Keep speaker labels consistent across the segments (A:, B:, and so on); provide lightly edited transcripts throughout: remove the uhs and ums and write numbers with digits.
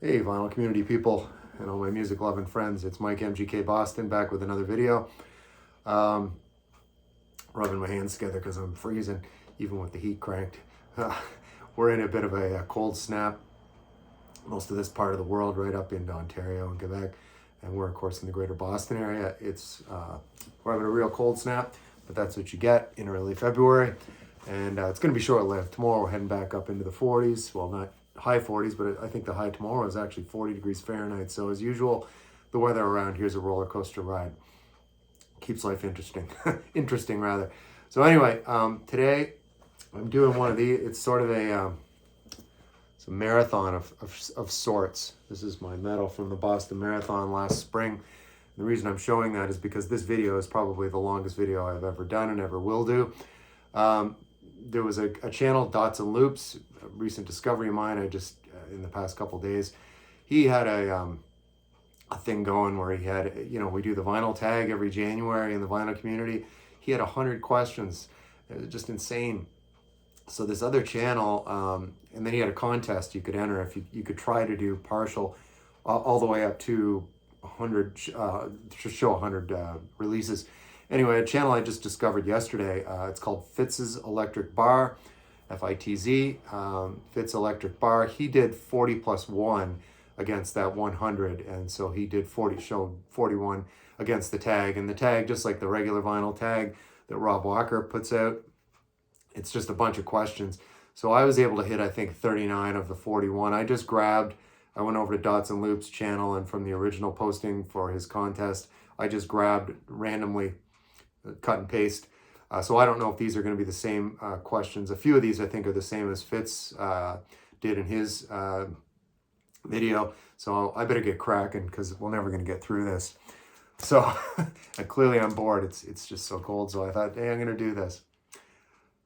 A: Hey, vinyl community people and all my music loving friends. It's Mike MGK Boston back with another video. Rubbing my hands together because I'm freezing, even with the heat cranked. We're in a bit of a cold snap. Most of this part of the world, right up into Ontario and Quebec, and we're of course in the greater Boston area. We're having a real cold snap, but that's what you get in early February, and it's going to be short-lived. Tomorrow we're heading back up into the 40s. Well, not high 40s, but I think the high tomorrow is actually 40 degrees Fahrenheit. So as usual, the weather around here is a roller coaster ride. Keeps life interesting. Interesting rather. So anyway, today I'm doing one of these. It's sort of it's a marathon of sorts. This is my medal from the Boston Marathon last spring. The reason I'm showing that is because this video is probably the longest video I've ever done and ever will do. There was a channel, Dots and Loops, a recent discovery of mine. I just, in the past couple days, he had a thing going where he had, we do the vinyl tag every January in the vinyl community. He had 100 questions. It was just insane. So this other channel, and then he had a contest you could enter if you could try to do partial all the way up to 100, to show 100 releases. Anyway, a channel I just discovered yesterday, it's called Fitz's Electric Bar, F-I-T-Z, Fitz Electric Bar. He did 40 plus 1 against that 100, and so he did 41 against the tag. And the tag, just like the regular vinyl tag that Rob Walker puts out, it's just a bunch of questions. So I was able to hit, I think, 39 of the 41. I went over to Dots and Loops channel, and from the original posting for his contest, I just grabbed randomly, cut and paste. So I don't know if these are going to be the same questions. A few of these I think are the same as Fitz did in his video. So I better get cracking because we're never going to get through this. So clearly I'm bored. It's just so cold. So I thought, hey, I'm going to do this.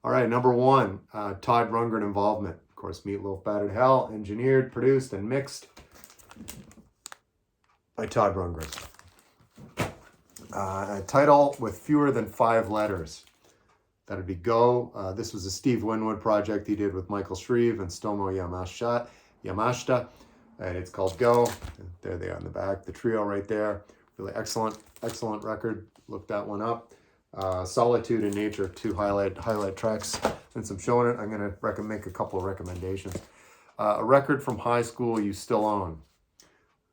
A: All right, number one, Todd Rundgren involvement. Of course, Meatloaf Battered Hell, engineered, produced, and mixed by Todd Rundgren. A title with fewer than 5 letters. That'd be Go. This was a Steve Winwood project he did with Michael Shreve and Stomo Yamashita. And it's called Go. There they are in the back. The trio right there. Really excellent record. Look that one up. Solitude and Nature, 2 highlight tracks. Since I'm showing it, I'm going to make a couple of recommendations. A record from high school you still own.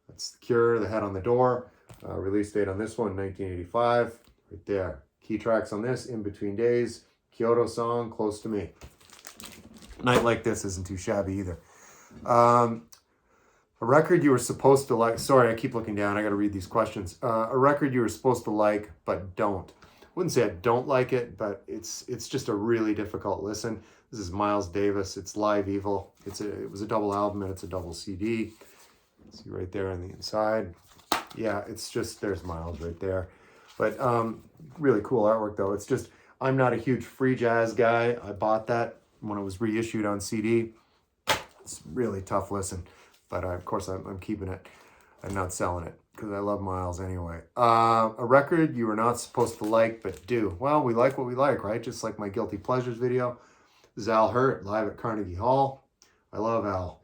A: That's The Cure, The Head on the Door. Release date on this one, 1985. Right there. Key tracks on this, In Between Days, Kyoto Song, Close to Me. Night Like This isn't too shabby either. A record you were supposed to like. Sorry, I keep looking down. I got to read these questions. A record you were supposed to like, but don't. Wouldn't say I don't like it, but it's just a really difficult listen. This is Miles Davis. It's Live Evil. It was a double album and it's a double CD. See right there on the inside. Yeah, it's just, there's Miles right there. But really cool artwork though. It's just, I'm not a huge free jazz guy. I bought that when it was reissued on CD. It's really tough listen, but of course I'm keeping it and not selling it, because I love Miles anyway. A record you were not supposed to like, but do. Well, we like what we like, right? Just like my Guilty Pleasures video. This is Al Hirt, live at Carnegie Hall. I love Al.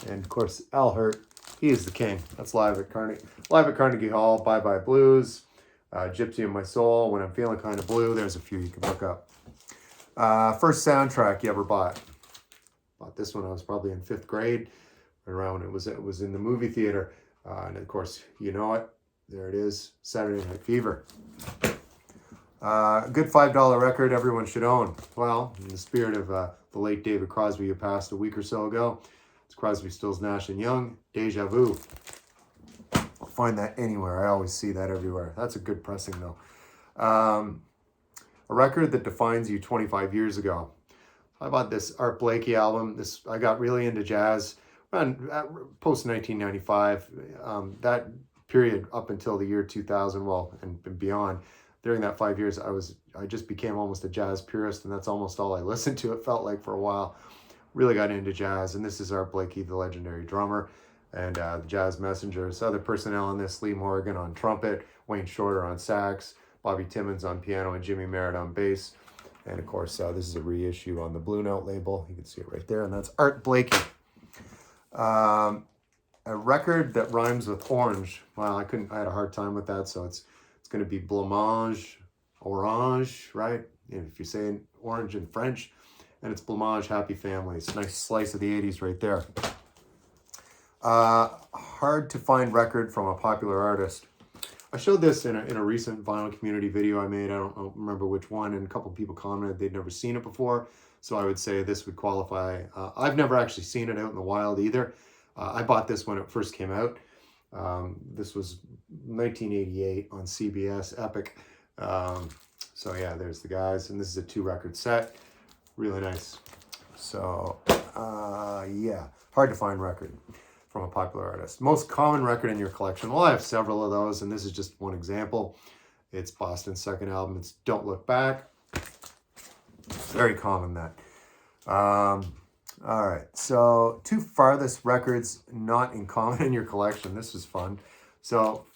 A: And of course, Al Hirt, he is the king. That's live at Carnegie Hall. Bye Bye Blues, Gypsy in My Soul, When I'm Feeling Kind of Blue. There's a few you can look up. First soundtrack you ever bought. Bought this one, I was probably in 5th grade. Around it was in the movie theater, and of course you know it. There it is, Saturday Night Fever. A good $5 record everyone should own. Well, in the spirit of the late David Crosby, who passed a week or so ago, it's Crosby, Stills, Nash and Young, Deja Vu. I'll find that anywhere. I always see that everywhere. That's a good pressing though. A record that defines you 25 years ago. I bought this Art Blakey album. I got really into jazz post 1995, that period up until the year 2000, well, and beyond. During that 5 years, I just became almost a jazz purist, and that's almost all I listened to. It felt like for a while. Really got into jazz, and this is Art Blakey, the legendary drummer, and the Jazz Messengers. Other personnel on this: Lee Morgan on trumpet, Wayne Shorter on sax, Bobby Timmons on piano, and Jimmy Merritt on bass. And of course, this is a reissue on the Blue Note label. You can see it right there, and that's Art Blakey. A record that rhymes with orange. Well, I had a hard time with that, so it's going to be blancmange, orange, right? If you're saying orange in French, and it's blancmange, happy families. Nice slice of the 80s right there. Hard to find record from a popular artist. I showed this in a recent vinyl community video I made. I don't remember which one, and a couple people commented they'd never seen it before. So I would say this would qualify. I've never actually seen it out in the wild either. I bought this when it first came out. This was 1988 on CBS, Epic. So yeah, there's the guys, and this is a 2-record set. Really nice. So yeah, hard to find record from a popular artist. Most common record in your collection. Well, I have several of those, and this is just one example. It's Boston's second album. It's Don't Look Back. Very common, that. All right, so 2 farthest records not in common in your collection. This is fun. So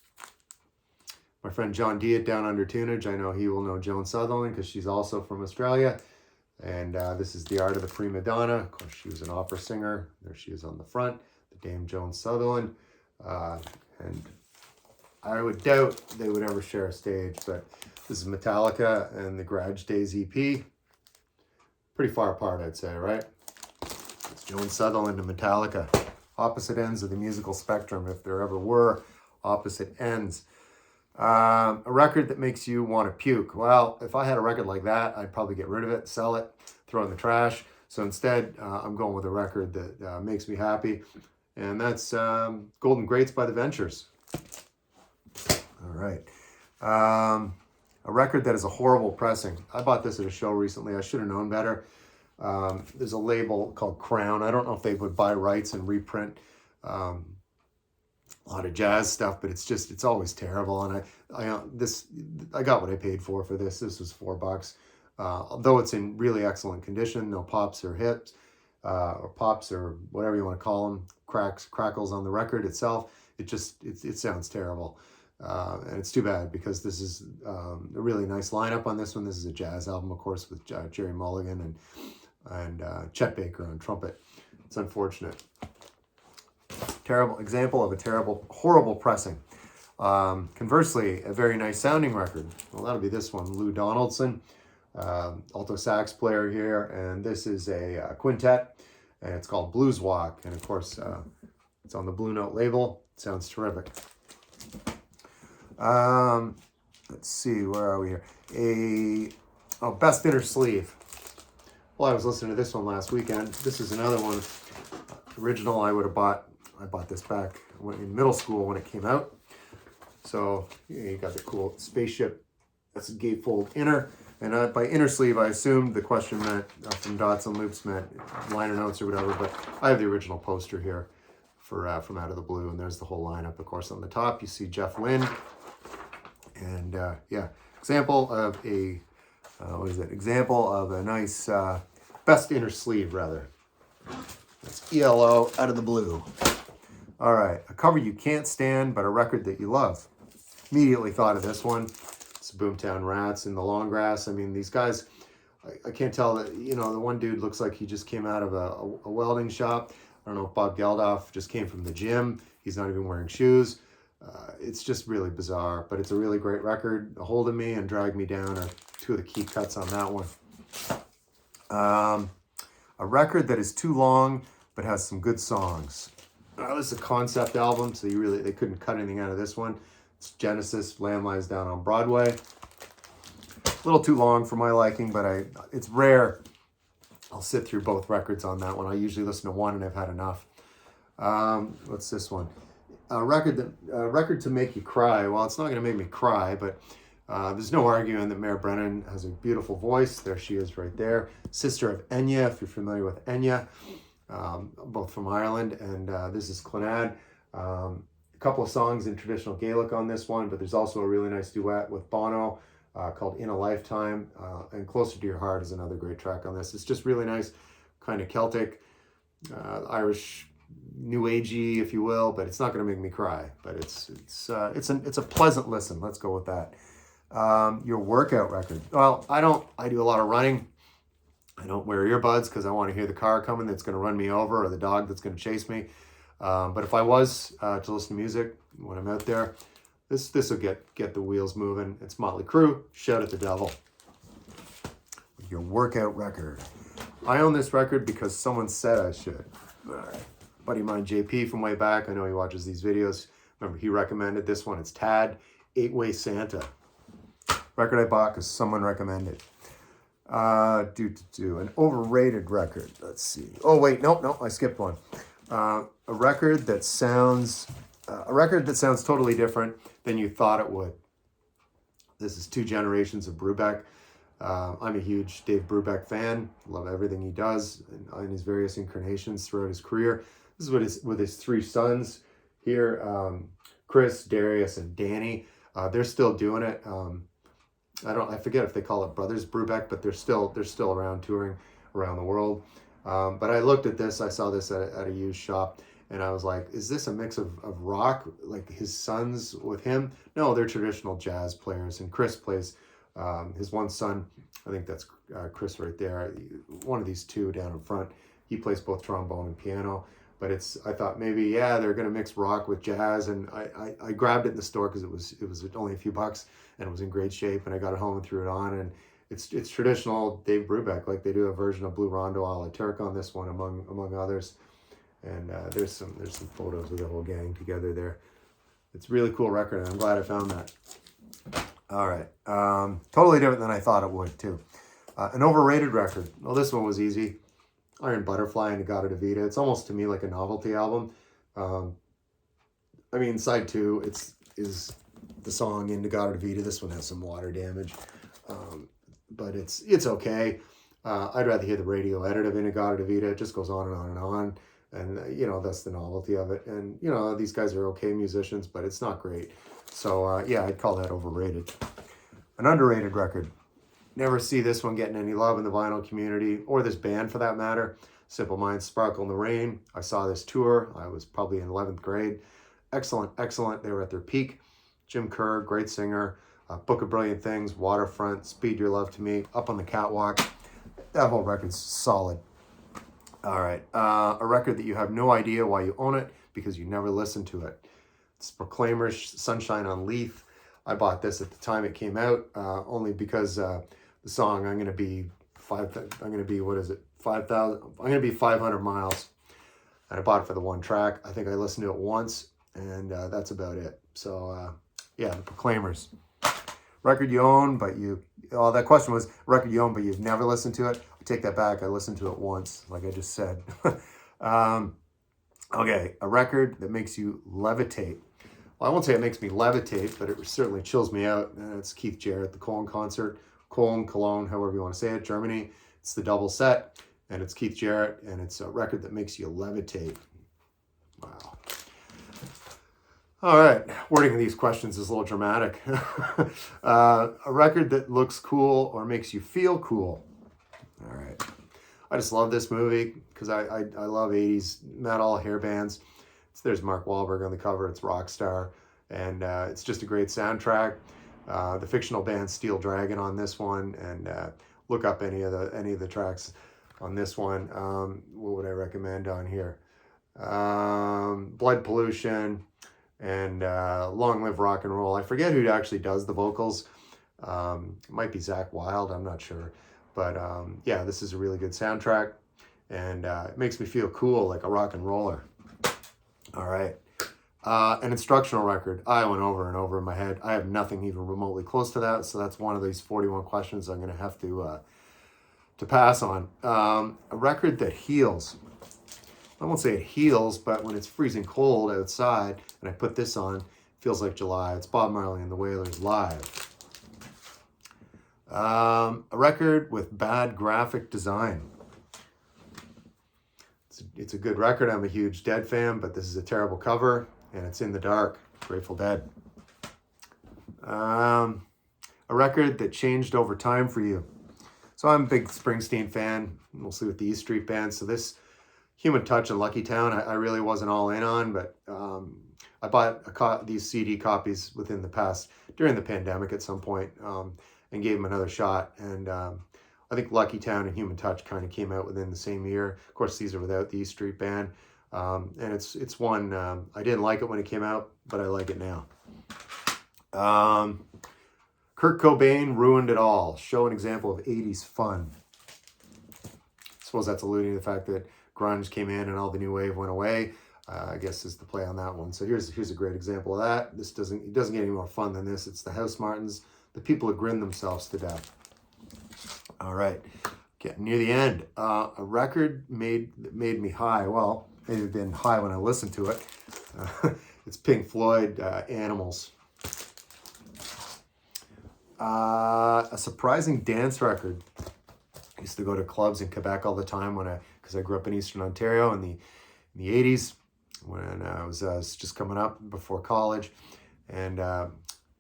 A: my friend John D at Down Under Tunage, I know he will know Joan Sutherland because she's also from Australia. And this is The Art of the Prima Donna. Of course, she was an opera singer. There she is on the front, the Dame Joan Sutherland. And I would doubt they would ever share a stage, but this is Metallica and the Garage Days EP. Pretty far apart, I'd say, right? It's Joan Sutherland and Metallica. Opposite ends of the musical spectrum, if there ever were opposite ends. A record that makes you want to puke. Well, if I had a record like that, I'd probably get rid of it, sell it, throw it in the trash. So instead, I'm going with a record that makes me happy. And that's Golden Greats by The Ventures. All right. A record that is a horrible pressing. I bought this at a show recently. I should have known better. There's a label called Crown. I don't know if they would buy rights and reprint a lot of jazz stuff, but it's always terrible. And I got what I paid for this. This was $4. Though it's in really excellent condition, no pops or hips, or pops or whatever you want to call them, crackles on the record itself. It sounds terrible. And it's too bad because this is a really nice lineup on this one. This is a jazz album, of course, with Jerry Mulligan and Chet Baker on trumpet. It's unfortunate. Terrible example of a horrible pressing. Conversely, a very nice sounding record. Well, that'll be this one, Lou Donaldson, alto sax player here, and this is a quintet, and it's called Blues Walk, and of course, it's on the Blue Note label. It sounds terrific. Let's see, where are we here? Best Inner Sleeve. Well, I was listening to this one last weekend. This is another one. Original, I bought this back in middle school when it came out. So you got the cool spaceship. That's a gatefold inner. And by inner sleeve, I assumed the question meant from Dots and Loops meant liner notes or whatever. But I have the original poster here for from Out of the Blue, and there's the whole lineup. Of course, on the top you see Jeff Lynne. And yeah, example of a Example of a nice best inner sleeve, rather. That's ELO, Out of the Blue. All right, a cover you can't stand, but a record that you love. Immediately thought of this one. It's Boomtown Rats in the Long Grass. I mean, these guys, I can't tell that, the one dude looks like he just came out of a welding shop. I don't know if Bob Geldof just came from the gym. He's not even wearing shoes. It's just really bizarre, but it's a really great record. A Hold of Me and Drag Me Down are two of the key cuts on that one. A record that is too long, but has some good songs. This is a concept album, so they couldn't cut anything out of this one. It's Genesis, Lamb Lies Down on Broadway. A little too long for my liking, but it's rare. I'll sit through both records on that one. I usually listen to one and I've had enough. What's this one? A record to make you cry. Well, it's not going to make me cry, but there's no arguing that Mare Brennan has a beautiful voice. There she is right there. Sister of Enya, if you're familiar with Enya, both from Ireland, and this is Clannad. A couple of songs in traditional Gaelic on this one, but there's also a really nice duet with Bono called In a Lifetime, and Closer to Your Heart is another great track on this. It's just really nice, kind of Celtic, Irish, new agey, if you will, but it's not going to make me cry. But it's a pleasant listen. Let's go with that. Your workout record. Well, I do a lot of running. I don't wear earbuds because I want to hear the car coming that's going to run me over or the dog that's going to chase me. But if I was to listen to music when I'm out there, this will get the wheels moving. It's Motley Crue, Shout at the Devil. Your workout record. I own this record because someone said I should. All right. Buddy of mine, JP, from way back, I know he watches these videos. Remember, he recommended this one. It's Tad, 8-Way Santa. Record I bought because someone recommended. An overrated record. Let's see. Oh, wait, no, I skipped one. A record that sounds totally different than you thought it would. This is Two Generations of Brubeck. I'm a huge Dave Brubeck fan. Love everything he does in his various incarnations throughout his career. This is with his three sons here, Chris, Darius, and Danny. They're still doing it. I forget if they call it Brothers Brubeck, but they're still around touring around the world. But I looked at this, I saw this at a used shop, and I was like, is this a mix of rock, like his sons with him? No, they're traditional jazz players, and Chris plays, his one son, I think that's Chris right there, one of these two down in front, he plays both trombone and piano. But I thought maybe, they're going to mix rock with jazz, and I grabbed it in the store because it was only a few bucks, and it was in great shape, and I got it home and threw it on, and it's traditional Dave Brubeck, like they do a version of Blue Rondo a la Turk on this one, among others, and there's some photos of the whole gang together there. It's a really cool record, and I'm glad I found that. All right, totally different than I thought it would too. An overrated record. Well, this one was easy. Iron Butterfly and In-A-Gadda-Da-Vida. It's almost to me like a novelty album. Side 2 is the song In-A-Gadda-Da-Vida. This one has some water damage, but it's okay. I'd rather hear the radio edit of In-A-Gadda-Da-Vida. It just goes on and on and on, and that's the novelty of it. And these guys are okay musicians, but it's not great. So I'd call that overrated. An underrated record. Never see this one getting any love in the vinyl community, or this band for that matter. Simple Minds, Sparkle in the Rain. I saw this tour. I was probably in 11th grade. Excellent. They were at their peak. Jim Kerr, great singer. Book of Brilliant Things, Waterfront, Speed Your Love to Me, Up on the Catwalk. That whole record's solid. All right. A record that you have no idea why you own it because you never listened to it. It's Proclaimers, Sunshine on Leith. I bought this at the time it came out, only because the song I'm going to be 500 miles, and I bought it for the one track. I think I listened to it once, and that's about it. So the Proclaimers. Record you own, but that question was record you own, but you've never listened to it. I take that back. I listened to it once, like I just said. Okay, a record that makes you levitate. Well, I won't say it makes me levitate, but it certainly chills me out. It's Keith Jarrett, the Cologne concert. Cologne, however you want to say it, Germany. It's the double set, and it's Keith Jarrett, and it's a record that makes you levitate. Wow. All right, wording of these questions is a little dramatic. A record that looks cool or makes you feel cool. All right. I just love this movie because I love 80s metal, hair bands. There's Mark Wahlberg on the cover. It's Rockstar, and it's just a great soundtrack. The fictional band Steel Dragon on this one, and look up any of the tracks on this one. What would I recommend on here? Blood Pollution and Long Live Rock and Roll. I forget who actually does the vocals. It might be Zakk Wylde. I'm not sure, but this is a really good soundtrack, and it makes me feel cool, like a rock and roller. All right. An instructional record. I went over and over in my head. I have nothing even remotely close to that, so that's one of these 41 questions I'm going to have to pass on. A record that heals. I won't say it heals, but when it's freezing cold outside and I put this on, it feels like July. It's Bob Marley and the Wailers live. A record with bad graphic design. It's a good record. I'm a huge Dead fan, but this is a terrible cover, and it's In the Dark, Grateful Dead. A record that changed over time for you. So I'm a big Springsteen fan, mostly with the East Street Band. So this Human Touch and Lucky Town, I really wasn't all in on, but I bought these CD copies during the pandemic at some point, and gave them another shot. And I think Lucky Town and Human Touch kind of came out within the same year. Of course, these are without the E Street Band. And it's one, I didn't like it when it came out, but I like it now. Kurt Cobain ruined it all. Show an example of 80s fun. I suppose that's alluding to the fact that grunge came in and all the new wave went away. I guess is the play on that one. So here's a great example of that. It doesn't get any more fun than this. It's the Housemartins, the people who grin themselves to death. All right, getting near the end. A record made me high. Well, maybe been high when I listened to it. It's Pink Floyd, Animals. A surprising dance record. I used to go to clubs in Quebec all the time because I grew up in Eastern Ontario in the 80s when I was just coming up before college, and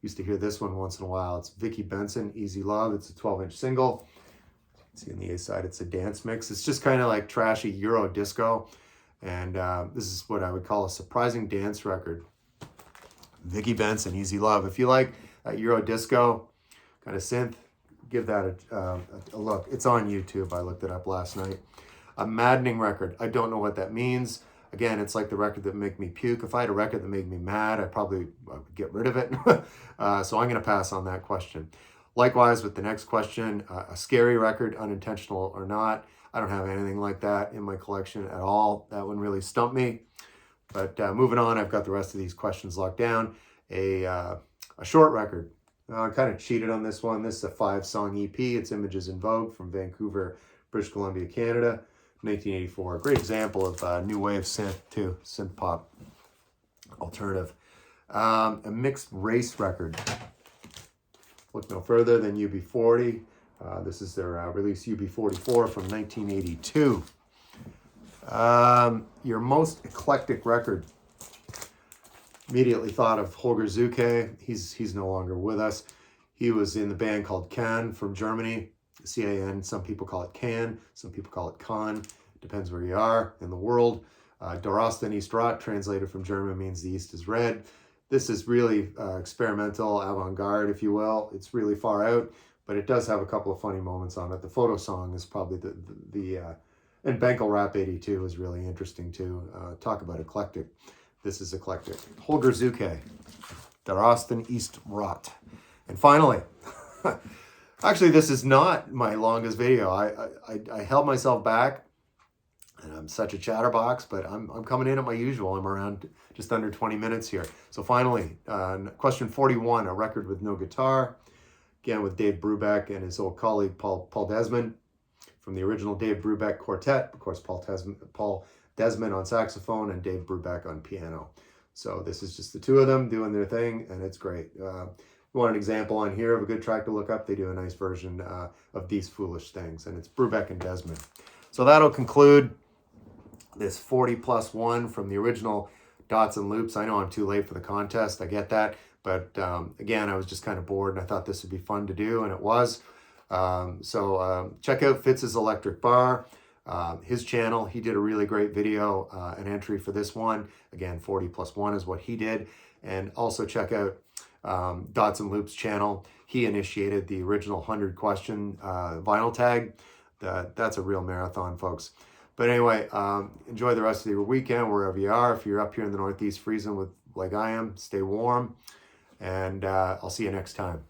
A: used to hear this one once in a while. It's Vicky Benson, Easy Love. It's a 12-inch single. See on the A side, it's a dance mix. It's just kind of like trashy Euro disco, and this is what I would call a surprising dance record. Vicky Benson, Easy Love. If you like Euro disco kind of synth, give that a look. It's on YouTube. I looked it up last night. A maddening record. I don't know what that means. Again, it's like the record that make me puke. If I had a record that made me mad, I'd probably get rid of it. So I'm going to pass on that question. Likewise with the next question, a scary record, unintentional or not. I don't have anything like that in my collection at all. That one really stumped me. But moving on, I've got the rest of these questions locked down. A short record. I kind of cheated on this one. This is a 5-song EP. It's Images in Vogue from Vancouver, British Columbia, Canada, 1984. A great example of new wave synth too, synth pop alternative. A mixed race record. Look no further than UB40. This is their release UB44 from 1982. Your most eclectic record. Immediately thought of Holger Zuke. He's no longer with us. He was in the band called Can from Germany, C-A-N. Some people call it Can, some people call it Con. Depends where you are in the world. Der Osten ist rot, translated from German, means the East is red. This is really experimental, avant-garde, if you will. It's really far out, but it does have a couple of funny moments on it. The photo song is probably and Benkel Rap 82 is really interesting too. Talk about eclectic. This is eclectic. Holger Zuke, Der Osten ist rot. And finally, actually this is not my longest video. I held myself back, and I'm such a chatterbox, but I'm coming in at my usual. I'm around just under 20 minutes here. So finally, question 41, a record with no guitar. Again, with Dave Brubeck and his old colleague, Paul Desmond, from the original Dave Brubeck Quartet. Of course, Paul Desmond on saxophone and Dave Brubeck on piano. So this is just the two of them doing their thing, and it's great. You want an example on here of a good track to look up? They do a nice version of These Foolish Things, and it's Brubeck and Desmond. So that'll conclude this 40+1 from the original Dots and Loops. I know I'm too late for the contest. I get that. But again, I was just kind of bored, and I thought this would be fun to do, and it was. So check out Fitz's Electric Bar. His channel, he did a really great video, an entry for this one. Again, 40+1 is what he did. And also check out Dots and Loops channel. He initiated the original 100 question vinyl tag. That's a real marathon, folks. But anyway, enjoy the rest of your weekend wherever you are. If you're up here in the Northeast freezing like I am, stay warm. And I'll see you next time.